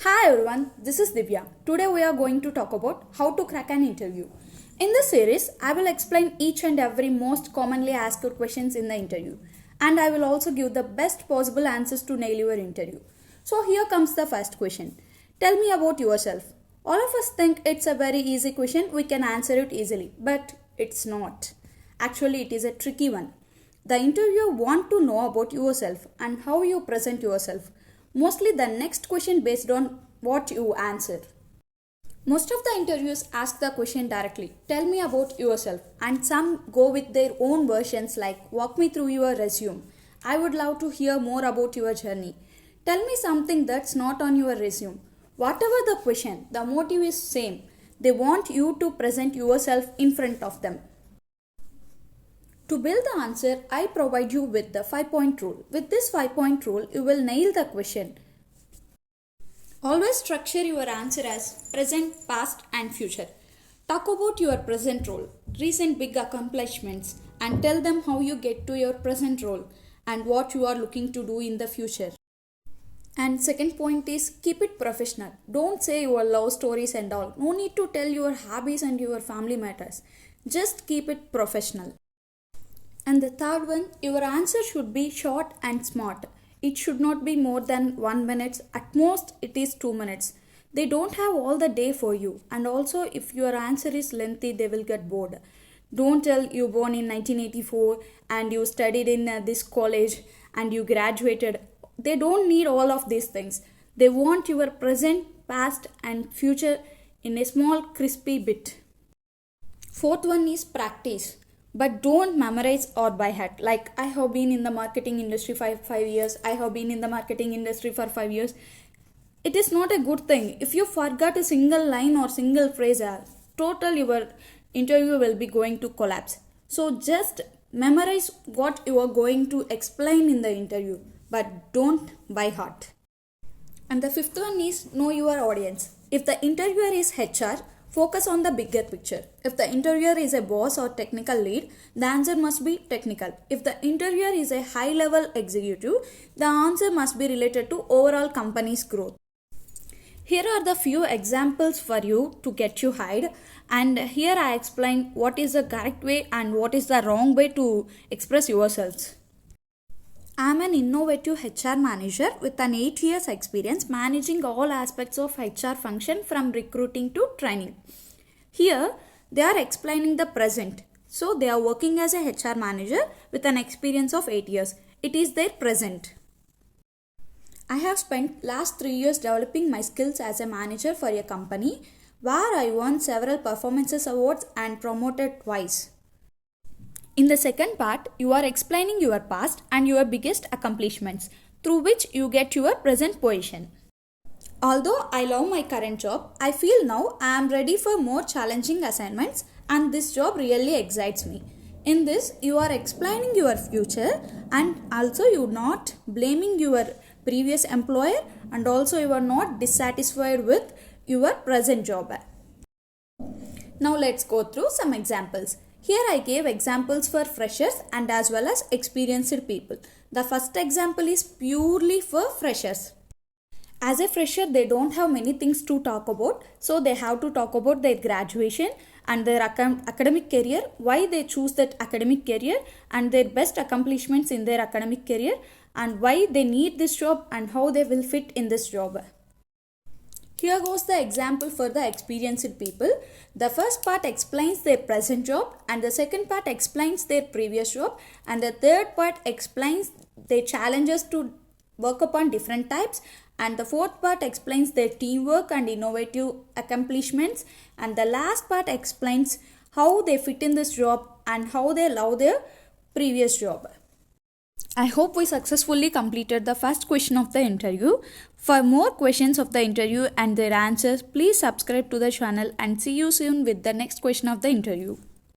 Hi everyone, this is Divya. Today we are going to talk about how to crack an interview. In this series, I will explain each and every most commonly asked questions in the interview, and I will also give the best possible answers to nail your interview. So here comes the first question. Tell me about yourself. All of us think it's a very easy question, we can answer it easily, but it's not. Actually, it is a tricky one. The interviewer want to know about yourself and how you present yourself. Mostly the next question based on what you answer. Most of the interviews ask the question directly, tell me about yourself, and some go with their own versions like walk me through your resume. I would love to hear more about your journey. Tell me something that's not on your resume. Whatever the question, the motive is same. They want you to present yourself in front of them. To build the answer, I provide you with the 5-point rule. With this 5-point rule, you will nail the question. Always structure your answer as present, past and future. Talk about your present role, recent big accomplishments, and tell them how you get to your present role and what you are looking to do in the future. And second point is keep it professional. Don't say your love stories and all. No need to tell your hobbies and your family matters. Just keep it professional. And the third one, your answer should be short and smart. It should not be more than 1 minute. At most, it is 2 minutes. They don't have all the day for you. And also, if your answer is lengthy, they will get bored. Don't tell you born in 1984 and you studied in this college and you graduated. They don't need all of these things. They want your present, past and future in a small crispy bit. Fourth one is practice. But don't memorize or by heart. Like I have been in the marketing industry for 5 years. I have been in the marketing industry for 5 years. It is not a good thing. If you forgot a single line or single phrase, total your interview will be going to collapse. So just memorize what you are going to explain in the interview. But don't by heart. And the fifth one is know your audience. If the interviewer is HR, focus on the bigger picture. If the interviewer is a boss or technical lead, the answer must be technical. If the interviewer is a high level executive, the answer must be related to overall company's growth. Here are the few examples for you to get you hired, and here I explain what is the correct way and what is the wrong way to express yourselves. I am an innovative HR manager with an 8 years experience managing all aspects of HR function from recruiting to training. Here, they are explaining the present. So, they are working as a HR manager with an experience of 8 years. It is their present. I have spent last 3 years developing my skills as a manager for a company where I won several performances awards and promoted twice. In the second part, you are explaining your past and your biggest accomplishments through which you get your present position. Although I love my current job, I feel now I am ready for more challenging assignments and this job really excites me. In this, you are explaining your future and also you are not blaming your previous employer and also you are not dissatisfied with your present job. Now let's go through some examples. Here I gave examples for freshers and as well as experienced people. The first example is purely for freshers. As a fresher, they don't have many things to talk about. So they have to talk about their graduation and their academic career, why they choose that academic career and their best accomplishments in their academic career and why they need this job and how they will fit in this job. Here goes the example for the experienced people. The first part explains their present job and the second part explains their previous job and the third part explains their challenges to work upon different types and the fourth part explains their teamwork and innovative accomplishments and the last part explains how they fit in this job and how they love their previous job. I hope we successfully completed the first question of the interview. For more questions of the interview and their answers, please subscribe to the channel and see you soon with the next question of the interview.